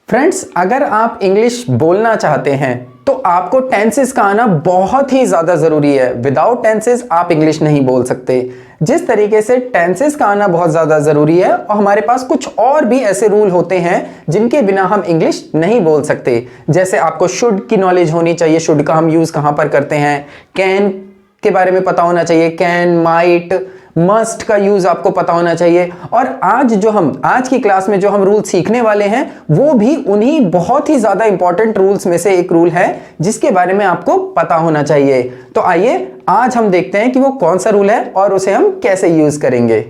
Friends, अगर आप English बोलना चाहते हैं तो आपको टेंसेस का आना बहुत ही ज़्यादा ज़रूरी है। विदाउट टेंसेस आप इंग्लिश नहीं बोल सकते। जिस तरीके से टेंसेस का आना बहुत ज़्यादा ज़रूरी है, और हमारे पास कुछ और भी ऐसे रूल होते हैं जिनके बिना हम इंग्लिश नहीं बोल सकते। जैसे आपको शुड की नॉलेज होनी चाहिए, शुड का हम यूज़ कहाँ पर करते हैं। कैन के बारे में पता होना चाहिए, कैन, माइट, मस्ट का यूज आपको पता होना चाहिए। और आज की क्लास में जो हम रूल सीखने वाले हैं वो भी उन्हीं बहुत ही ज्यादा इंपॉर्टेंट रूल्स में से एक रूल है जिसके बारे में आपको पता होना चाहिए। तो आइए आज हम देखते हैं कि वो कौन सा रूल है और उसे हम कैसे यूज करेंगे।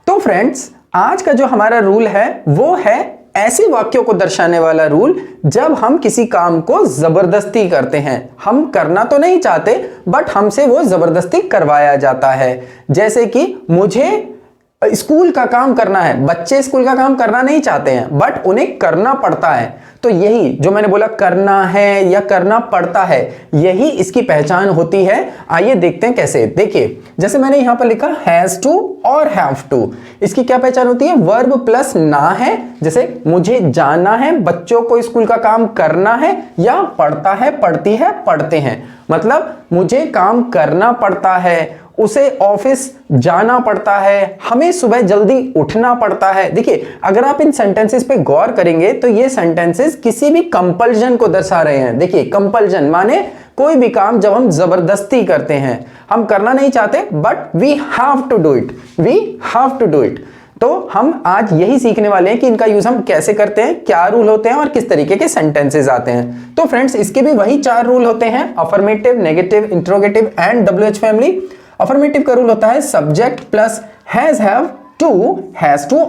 तो फ्रेंड्स, आज का जो हमारा रूल है वो है ऐसे वाक्यों को दर्शाने वाला रूल जब हम किसी काम को जबरदस्ती करते हैं। हम करना तो नहीं चाहते बट हमसे वो जबरदस्ती करवाया जाता है। जैसे कि मुझे स्कूल का काम करना है, बच्चे स्कूल का काम करना नहीं चाहते हैं बट उन्हें करना पड़ता है। तो यही जो मैंने बोला करना है या करना पड़ता है, यही इसकी पहचान होती है। आइए देखते हैं कैसे। देखिए, जैसे मैंने यहां पर लिखा हैज टू और हैव टू, इसकी क्या पहचान होती है? वर्ब प्लस ना है। जैसे मुझे जाना है, बच्चों को स्कूल का काम करना है, या पढ़ता है, पढ़ती है, पढ़ते हैं। मतलब मुझे काम करना पड़ता है, उसे ऑफिस जाना पड़ता है, हमें सुबह जल्दी उठना पड़ता है। देखिए, अगर आप इन सेंटेंसेस पे गौर करेंगे तो ये सेंटेंसेस किसी भी कंपल्जन को दर्शा रहे हैं। देखिए, कंपल्जन माने कोई भी काम जब हम जबरदस्ती करते हैं, हम करना नहीं चाहते but we have to do it, we have to do it. तो हम आज यही सीखने वाले हैं कि इनका यूज हम कैसे करते हैं, क्या रूल होते हैं और किस तरीके के सेंटेंसेस आते हैं। तो फ्रेंड्स, इसके भी वही 4 रूल होते हैं, affirmative, negative, interrogative and WH family. Affirmative का रूल होता है subject plus has, have to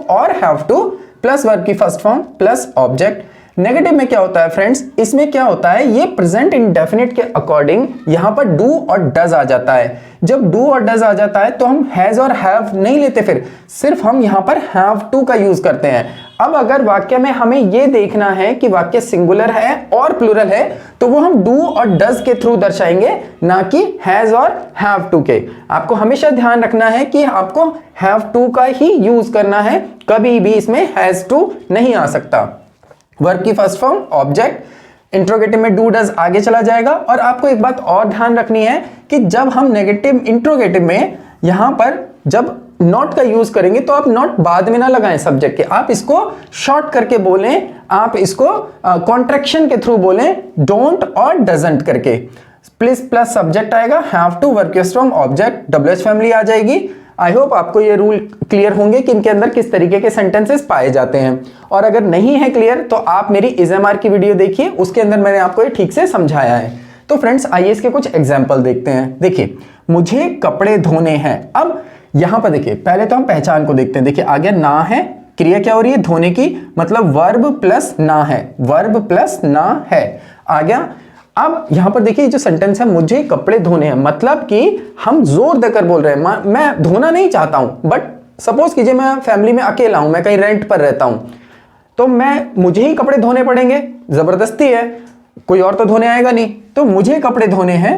और हैव टू प्लस वर्ब की first form plus object. Negative में क्या होता है फ्रेंड्स? इसमें क्या होता है, ये प्रेजेंट इंडेफिनिट के अकॉर्डिंग यहां पर डू और डज आ जाता है। जब डू और डज आ जाता है तो हम हैज और हैव नहीं लेते, फिर सिर्फ हम यहां पर हैव टू का यूज करते हैं। अब अगर वाक्य में हमें यह देखना है कि वाक्य सिंगुलर है और प्लूरल है तो वो हम डू और डज के थ्रू दर्शाएंगे, ना कि हैज और हैव टू के। आपको हमेशा ध्यान रखना है कि आपको हैव टू का ही यूज करना है, कभी भी इसमें हैज टू नहीं आ सकता। वर्ब की फर्स्ट फॉर्म ऑब्जेक्ट, इंट्रोगेटिव में डू डज आगे चला जाएगा। और आपको एक बात और ध्यान रखनी है कि जब हम नेगेटिव इंट्रोगेटिव में यहां पर जब नॉट का यूज करेंगे तो आप नॉट बाद में ना लगाएं सब्जेक्ट के, आप इसको शॉर्ट करके बोलें, आप इसको कॉन्ट्रैक्शन के थ्रू बोलें, डोंट और डजंट करके। प्लीज प्लस सब्जेक्ट आएगा, हैव टू वर्ब की फर्स्ट ऑब्जेक्ट, डब्ल्यूएच फैमिली आ जाएगी। आई होप आपको ये रूल क्लियर होंगे कि इनके अंदर किस तरीके के सेंटेंसेस पाए जाते हैं। और अगर नहीं है क्लियर तो आप मेरी इज़एमआर की वीडियो देखिए, उसके अंदर मैंने आपको ये ठीक से समझाया है। तो फ्रेंड्स, आइए इसके कुछ एग्जाम्पल देखते हैं। देखिए, मुझे कपड़े धोने हैं। अब यहां पर देखिए, पहले तो हम पहचान को देखते हैं। देखिए, आगे ना है, क्रिया क्या हो रही है? धोने की, मतलब वर्ब प्लस ना है, वर्ब प्लस ना है आ गया। अब यहां पर देखिए, जो सेंटेंस है मुझे कपड़े धोने हैं, मतलब कि हम जोर देकर बोल रहे हैं मैं धोना नहीं चाहता हूं, बट सपोज कीजिए मैं फैमिली में अकेला हूं, मैं कहीं रेंट पर रहता हूं, तो मुझे ही कपड़े धोने पड़ेंगे, जबरदस्ती है, कोई और तो धोने आएगा नहीं, तो मुझे कपड़े धोने हैं।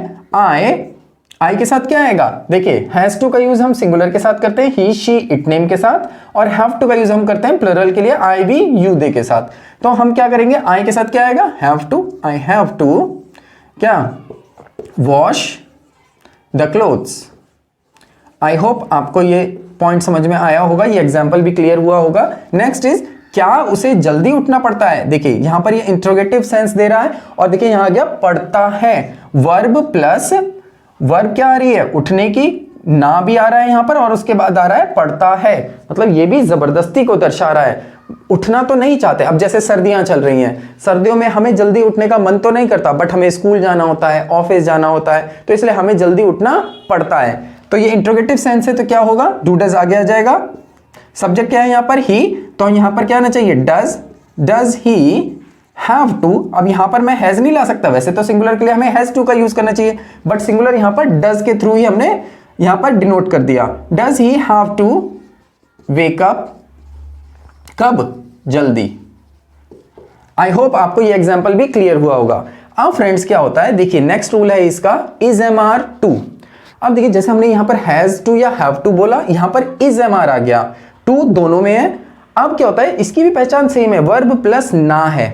आई के साथ क्या आएगा? देखिए, हैज टू का यूज हम सिंगुलर के साथ करते हैं, ही, शी, इट, नेम के साथ, और हैव टू का यूज हम करते हैं प्लुरल के लिए, आई, वी, यू, दे के साथ। तो हम क्या करेंगे? आई के साथ क्या आएगा? Have to. I have to क्या? Wash the clothes. I hope आपको ये पॉइंट समझ में आया होगा, ये एग्जाम्पल भी क्लियर हुआ होगा। नेक्स्ट इज, क्या उसे जल्दी उठना पड़ता है? देखिए, यहां पर ये इंट्रोगेटिव सेंस दे रहा है, और देखिए यहां आ गया पड़ता है, वर्ब प्लस वर्ब क्या आ रही है? उठने की, ना भी आ रहा है यहां पर, और उसके बाद आ रहा है पड़ता है, मतलब ये भी जबरदस्ती को दर्शा रहा है। उठना तो नहीं चाहते। अब जैसे सर्दियां चल रही हैं, सर्दियों में हमें जल्दी उठने का मन तो नहीं करता, बट हमें स्कूल जाना होता है, ऑफिस जाना होता है, तो इसलिए हमें जल्दी उठना पड़ता है। तो ये इंट्रोगेटिव सेंस है, तो क्या होगा? डू डज आगे आ जाएगा। सब्जेक्ट क्या है यहां पर? ही, तो यहां पर क्या आना चाहिए? Does he have to. अब यहां पर मैं हैज नहीं ला सकता, वैसे तो सिंगुलर के लिए हमें हैज टू का यूज करना चाहिए, बट सिंगुलर यहां पर डज के थ्रू ही हमने यहां पर डिनोट कर दिया। Does he have to wake up, कब? जल्दी। आई होप आपको ये एग्जाम्पल भी क्लियर हुआ होगा। अब फ्रेंड्स, क्या होता है? देखिए, नेक्स्ट रूल है इसका इज़एमआर टू। अब देखिए जैसे हमने यहां पर हैज टू या हैव टू बोला, यहां पर इज एमआर आ गया, टू दोनों में है। अब क्या होता है, इसकी भी पहचान सेम है, वर्ब प्लस ना है,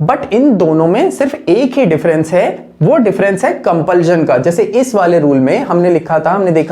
बट इन दोनों में सिर्फ एक ही डिफरेंस है, वो डिफरेंस है कंपल्जन का। जैसे इस वाले रूल में हमने देखा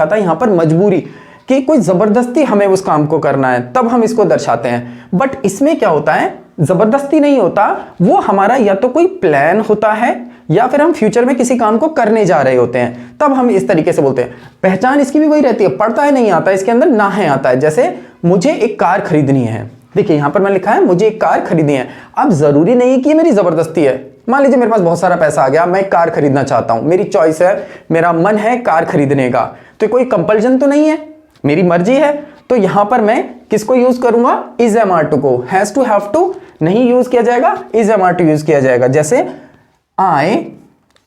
था यहां पर मजबूरी, कि कोई जबरदस्ती हमें उस काम को करना है, तब हम इसको दर्शाते हैं। बट इसमें क्या होता है, जबरदस्ती नहीं होता, वो हमारा या तो कोई प्लान होता है या फिर हम फ्यूचर में किसी काम को करने जा रहे होते हैं, तब हम इस तरीके से बोलते हैं। पहचान इसकी भी वही रहती है, पढ़ता है नहीं आता, इसके अंदर ना है आता है। जैसे मुझे एक कार खरीदनी है, देखिए यहां पर मैंने लिखा है मुझे एक कार खरीदनी है। अब जरूरी नहीं है कि ये मेरी जबरदस्ती है, मान लीजिए मेरे पास बहुत सारा पैसा आ गया, मैं एक कार खरीदना चाहता हूं, मेरी चॉइस है, मेरा मन है कार खरीदने का, तो कोई कंपल्जन तो नहीं है, मेरी मर्जी है। तो यहां पर मैं किसको यूज करूंगा, इज एम आर टू को, हैज टू हैव टू नहीं यूज किया जाएगा, is am are to use किया जाएगा। जैसे आई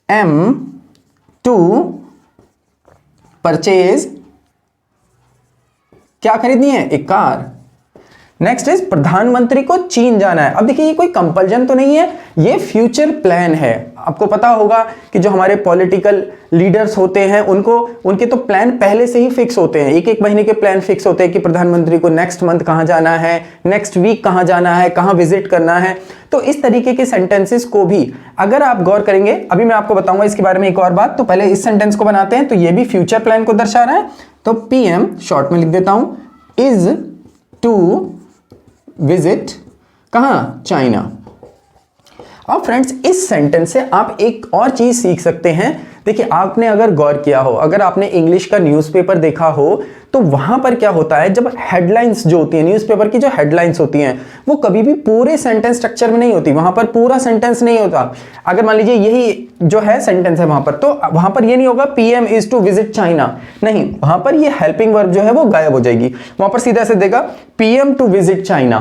एम टू परचेज, क्या खरीदनी है, एक कार। नेक्स्ट इज प्रधानमंत्री को चीन जाना है। अब देखिए ये कोई कंपल्जन तो नहीं है, ये फ्यूचर प्लान है। आपको पता होगा कि जो हमारे पॉलिटिकल लीडर्स होते हैं उनके तो प्लान पहले से ही फिक्स होते हैं, एक एक महीने के प्लान फिक्स होते हैं कि प्रधानमंत्री को नेक्स्ट मंथ कहां जाना है, नेक्स्ट वीक कहां जाना है, कहां विजिट करना है। तो इस तरीके के सेंटेंसेस को भी अगर आप गौर करेंगे, अभी मैं आपको बताऊंगा इसके बारे में एक और बात, तो पहले इस सेंटेंस को बनाते हैं। तो ये भी फ्यूचर प्लान को दर्शा रहा है, तो पीएम शॉर्ट में लिख देता हूं, इज टू विजिट कहां, चाइना। अब फ्रेंड्स इस सेंटेंस से आप एक और चीज सीख सकते हैं। देखिए आपने अगर गौर किया हो, अगर आपने इंग्लिश का न्यूज़पेपर देखा हो, तो वहां पर क्या होता है, जब हेडलाइंस जो होती है न्यूज़पेपर की, जो हेडलाइंस होती हैं, वो कभी भी पूरे सेंटेंस स्ट्रक्चर में नहीं होती, वहां पर पूरा सेंटेंस नहीं होता। अगर मान लीजिए यही जो है सेंटेंस है वहां पर, तो वहां पर ये नहीं होगा PM is to visit China, नहीं, वहां पर ये हेल्पिंग वर्ब जो है वो गायब हो जाएगी। वहां पर सीधा से देगा PM to visit China,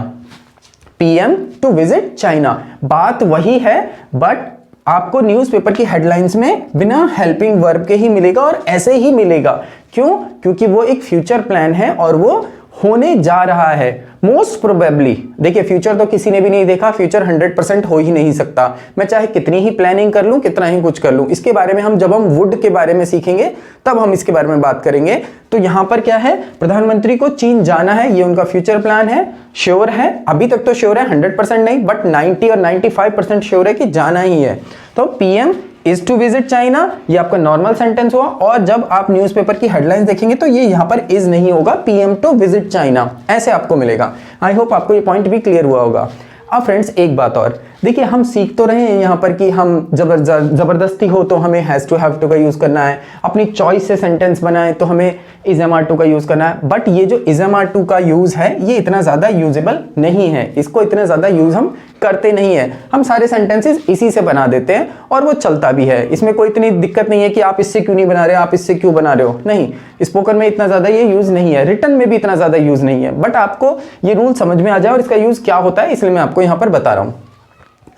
PM to visit China. बात वही है, बट आपको न्यूज़पेपर की हेडलाइंस में बिना हेल्पिंग वर्ब के ही मिलेगा और ऐसे ही मिलेगा। क्यों? क्योंकि वो एक फ्यूचर प्लान है और वो होने जा रहा है। मोस्ट प्रोबेबली, देखिए फ्यूचर तो किसी ने भी नहीं देखा, फ्यूचर 100% हो ही नहीं सकता। मैं चाहे कितनी ही प्लानिंग कर लूं, कितना ही कुछ कर लूं, इसके बारे में हम जब हम वुड के बारे में सीखेंगे तब हम इसके बारे में बात करेंगे। तो यहां पर क्या है, प्रधानमंत्री को चीन जाना है, ये उनका फ्यूचर प्लान है, श्योर है, अभी तक तो श्योर है, 100% नहीं, बट 90 और 95% श्योर है कि जाना ही है। तो PM is to visit China, ये आपका नॉर्मल सेंटेंस हुआ। और जब आप न्यूज़पेपर की हेडलाइंस देखेंगे तो ये यहां पर इज नहीं होगा, पीएम टू विजिट चाइना ऐसे आपको मिलेगा। आई होप आपको ये पॉइंट भी क्लियर हुआ होगा। अब फ्रेंड्स एक बात और, देखिए हम सीख तो रहे हैं यहाँ पर कि हम जबरदस्ती हो तो हमें हैज टू हैव टू का यूज करना है, अपनी चॉइस से सेंटेंस बनाए तो हमें इज एम आर टू का यूज करना है। बट ये जो इज एम आर टू का यूज है ये इतना ज्यादा यूजेबल नहीं है, इसको इतना ज्यादा यूज हम करते नहीं है। हम सारे सेंटेंसेस इसी से बना देते हैं और वो चलता भी है, इसमें कोई इतनी दिक्कत नहीं है कि आप इससे क्यों नहीं बना रहे, आप इससे क्यों बना रहे हो, नहीं, स्पोकन में इतना ज्यादा ये यूज नहीं है, रिटन में भी इतना ज्यादा यूज नहीं है। बट आपको ये रूल समझ में आ जाए और इसका यूज क्या होता है, इसलिए मैं आपको यहाँ पर बता रहा हूँ।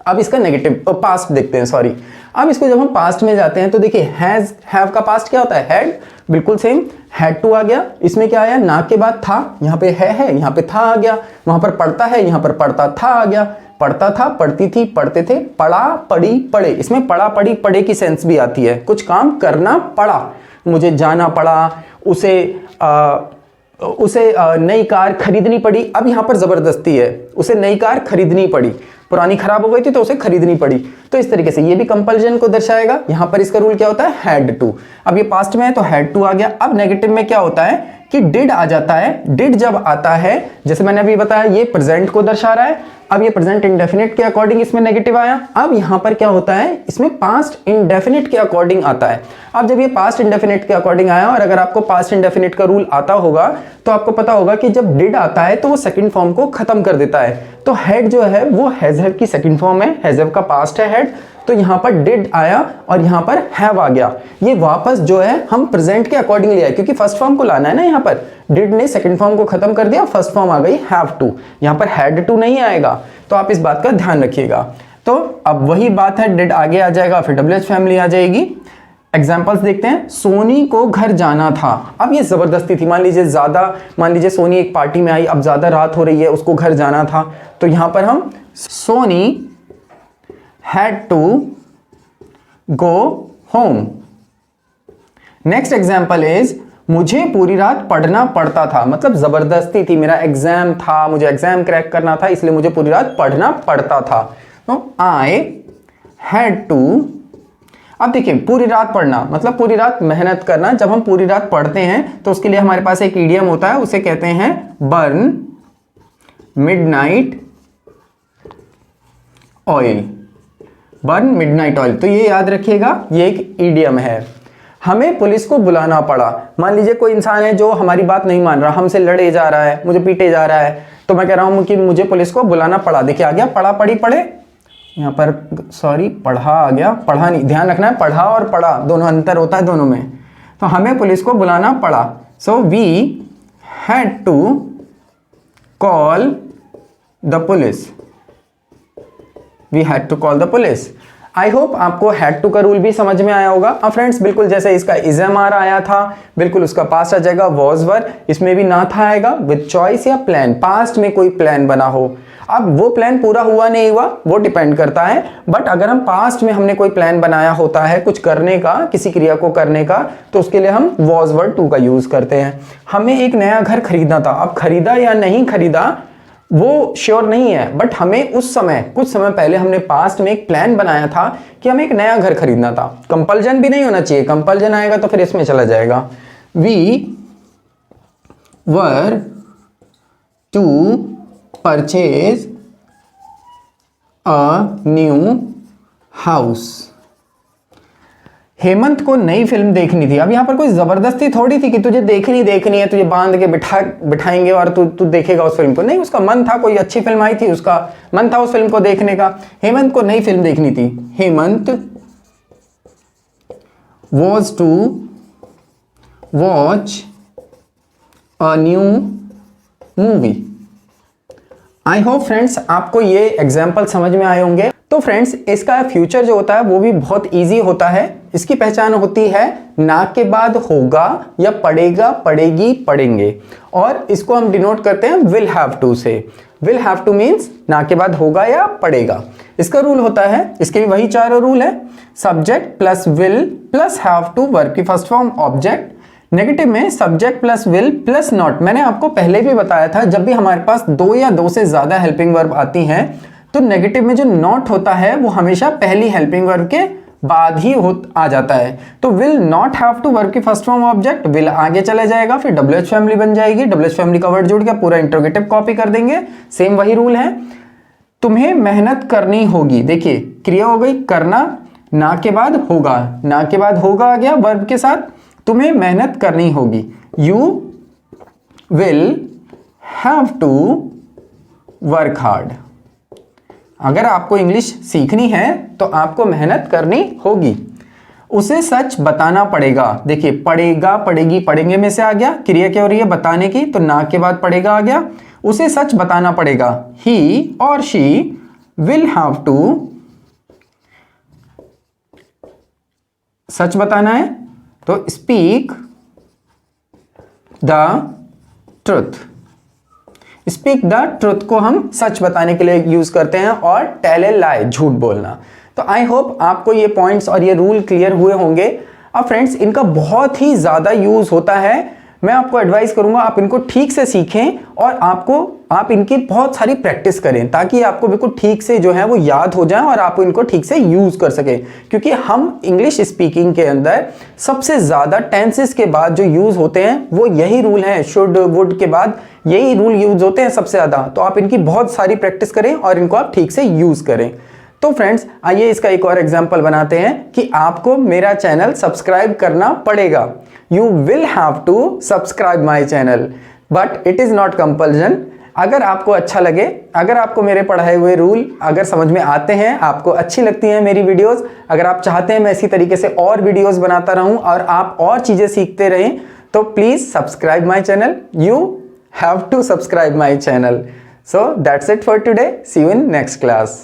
अब इसका नेगेटिव पास्ट देखते हैं, सॉरी। अब इसको जब हम पास्ट में जाते हैं तो देखिए हैज हैव का पास्ट क्या होता है, हैड, बिल्कुल सेम, हैड टू आ गया, इसमें क्या आया, ना के बाद था, यहाँ पे है, यहाँ पे था आ गया, वहां पर पढ़ता है, यहाँ पर पढ़ता था आ गया, पढ़ता था, पढ़ती थी, पढ़ते थे, पढ़ा, पढ़ी, पढ़े, इसमें पढ़ा, पढ़ी, पढ़े की सेंस भी आती है, कुछ काम करना पड़ा, मुझे जाना पड़ा, उसे नई कार खरीदनी पड़ी। अब यहां पर जबरदस्ती है, उसे नई कार खरीदनी पड़ी, पुरानी खराब हो गई थी तो उसे खरीदनी पड़ी। तो इस तरीके से ये भी कंपल्जन को दर्शाएगा। यहां पर इसका रूल क्या होता है, हैड टू। अब ये पास्ट में है तो हैड टू आ गया। अब नेगेटिव में क्या होता है कि डिड आ जाता है। डिड जब आता है, जैसे मैंने अभी बताया, ये प्रेजेंट को दर्शा रहा है। अब ये प्रेजेंट इंडेफिनिट के अकॉर्डिंग इसमें नेगेटिव आया। अब यहां पर क्या होता है, इसमें पास्ट इंडेफिनिट के अकॉर्डिंग आता है। अब जब ये पास्ट इंडेफिनिट के अकॉर्डिंग आया, और अगर आपको पास्ट इंडेफिनिट का रूल आता होगा तो आपको पता होगा कि जब डिड आता है तो वो सेकंड फॉर्म को खत्म कर देता है। तो हेड जो है वो हैज हैव की सेकंड फॉर्म है, हैज हैव का पास्ट है हेड, तो यहां पर डिड आया और यहां पर हैव आ गया। ये वापस जो है हम प्रेजेंट के अकॉर्डिंग ले आए, क्योंकि फर्स्ट फॉर्म को लाना है ना। यहां पर डिड ने सेकंड फॉर्म को खत्म कर दिया, फर्स्ट फॉर्म आ गई हैव टू, यहां पर हैड टू नहीं आएगा। तो आप इस बात का ध्यान रखिएगा। तो अब वही बात है, डिड आगे आ जाएगा, फिर डब्ल्यूएच फैमिली आ जाएगी। एग्जाम्पल्स देखते हैं। सोनी को घर जाना था। अब ये जबरदस्ती थी, मान लीजिए सोनी एक पार्टी में आई, अब ज्यादा रात हो रही है, उसको घर जाना था, तो यहां पर हम Soni had to go home. Next example is मुझे पूरी रात पढ़ना पड़ता था, मतलब जबरदस्ती थी, मेरा एग्जाम था, मुझे एग्जाम क्रैक करना था, इसलिए मुझे पूरी रात पढ़ना पड़ता था। तो आई हैड टू, अब देखिए पूरी रात पढ़ना मतलब पूरी रात मेहनत करना। जब हम पूरी रात पढ़ते हैं तो उसके लिए हमारे पास एक इडियम होता है, उसे कहते हैं burn midnight oil. Burn midnight oil, तो ये याद रखिएगा, ये एक इडियम है। हमें पुलिस को बुलाना पड़ा। मान लीजिए कोई इंसान है जो हमारी बात नहीं मान रहा, हमसे लड़े जा रहा है, मुझे पीटे जा रहा है, तो मैं कह रहा हूं कि मुझे पुलिस को बुलाना पड़ा। देखिए आ गया पढ़ा पढ़ी पढ़े, यहाँ पर सॉरी पढ़ा आ गया, पढ़ा नहीं, ध्यान रखना है पढ़ा और पढ़ा दोनों अंतर होता है दोनों में। तो हमें पुलिस को बुलाना पड़ा। So we had to call the police, we had to call the police. I hope आपको हैड टू का रूल भी समझ में आया होगा। अब फ्रेंड्स बिल्कुल जैसे इसका इज़-एम-आर आया था, बिल्कुल उसका पास्ट आ जाएगा वॉज वर, इसमें भी ना था आएगा विद चॉइस या प्लान, पास्ट में कोई प्लान बना हो। अब वो प्लान पूरा हुआ नहीं हुआ वो डिपेंड करता है, बट अगर हम पास्ट में हमने कोई प्लान बनाया होता है कुछ करने का, किसी क्रिया को करने का, तो उसके लिए हम वॉज वर्ड टू का यूज करते हैं। हमें एक नया घर खरीदना था, अब खरीदा या नहीं खरीदा वो श्योर नहीं है, बट हमें उस समय कुछ समय पहले हमने पास्ट में एक प्लान बनाया था कि हमें एक नया घर खरीदना था। कंपल्जन भी नहीं होना चाहिए, कंपल्जन आएगा तो फिर इसमें चला जाएगा। We were to purchase a new house. Hemant को नई फिल्म देखनी थी। अब यहाँ पर कोई जबरदस्ती थोड़ी थी कि तुझे देखनी है, तुझे बांध के बिठाएंगे और तू देखेगा उस फिल्म को, नहीं, उसका मन था, कोई अच्छी फिल्म आई थी, उसका मन था उस फिल्म को देखने का। हेमंत को नई फिल्म देखनी थी। Hemant was to watch a new movie. I hope friends आपको ये एग्जाम्पल समझ में आए होंगे। तो फ्रेंड्स इसका फ्यूचर जो होता है वो भी बहुत इजी होता है। इसकी पहचान होती है ना के बाद होगा या पढ़ेगा, पढ़ेगी, पढ़ेंगे, और इसको हम डिनोट करते हैं विल हैव टू से। विल हैव टू मीन्स ना के बाद होगा या पढ़ेगा। इसका रूल होता है, इसके भी वही चारों रूल है, subject plus will plus have to, verb की फर्स्ट फॉर्म ऑब्जेक्ट। नेगेटिव में subject plus will plus not. मैंने आपको पहले भी बताया था जब भी हमारे पास दो या दो से ज्यादा हेल्पिंग वर्ब आती हैं तो नेगेटिव में जो नॉट होता है वो हमेशा पहली हेल्पिंग वर्ब के बाद ही आ जाता है। तो will not have to verb की फर्स्ट फॉर्म ऑब्जेक्ट, विल आगे चला जाएगा, फिर WH फैमिली बन जाएगी, WH फैमिली का वर्ड जोड़ के पूरा इंट्रोगेटिव कॉपी कर देंगे। सेम वही रूल है। तुम्हें मेहनत करनी होगी, देखिए क्रिया हो गई करना, ना के बाद होगा, ना के बाद होगा आ गया वर्ब के साथ, तुम्हें मेहनत करनी होगी। You will have to work hard. अगर आपको इंग्लिश सीखनी है तो आपको मेहनत करनी होगी। उसे सच बताना पड़ेगा, देखिए पढ़ेगा, पढ़ेगी, पढ़ेंगे में से आ गया, क्रिया क्या हो रही है बताने की, तो ना के बाद पढ़ेगा आ गया। उसे सच बताना पड़ेगा, ही और शी विल हैव टू, सच बताना है तो speak the truth. Speak the truth को हम सच बताने के लिए यूज करते हैं, और टेल ए लाई, झूठ बोलना। तो आई होप आपको ये पॉइंट्स और ये रूल क्लियर हुए होंगे। अब फ्रेंड्स इनका बहुत ही ज्यादा यूज होता है। मैं आपको एडवाइस करूंगा आप इनको ठीक से सीखें और आप इनकी बहुत सारी प्रैक्टिस करें ताकि आपको बिल्कुल ठीक से जो है वो याद हो जाए और आप इनको ठीक से यूज कर सकें। क्योंकि हम इंग्लिश स्पीकिंग के अंदर सबसे ज्यादा टेंसेस के बाद जो यूज होते हैं वो यही रूल है, शुड वुड के बाद यही रूल यूज होते हैं सबसे ज्यादा। तो आप इनकी बहुत सारी प्रैक्टिस करें और इनको आप ठीक से यूज करें। तो फ्रेंड्स आइए इसका एक और एग्जांपल बनाते हैं कि आपको मेरा चैनल सब्सक्राइब करना पड़ेगा। You will have to subscribe my channel but it is not compulsion. अगर आपको अच्छा लगे, अगर आपको मेरे पढ़ाए हुए रूल अगर समझ में आते हैं, आपको अच्छी लगती हैं मेरी वीडियोस, अगर आप चाहते हैं मैं इसी तरीके से और वीडियोस बनाता रहूं और आप और चीजें सीखते रहें, तो please subscribe my channel. You have to subscribe my channel. So that's it for today. See you in next class.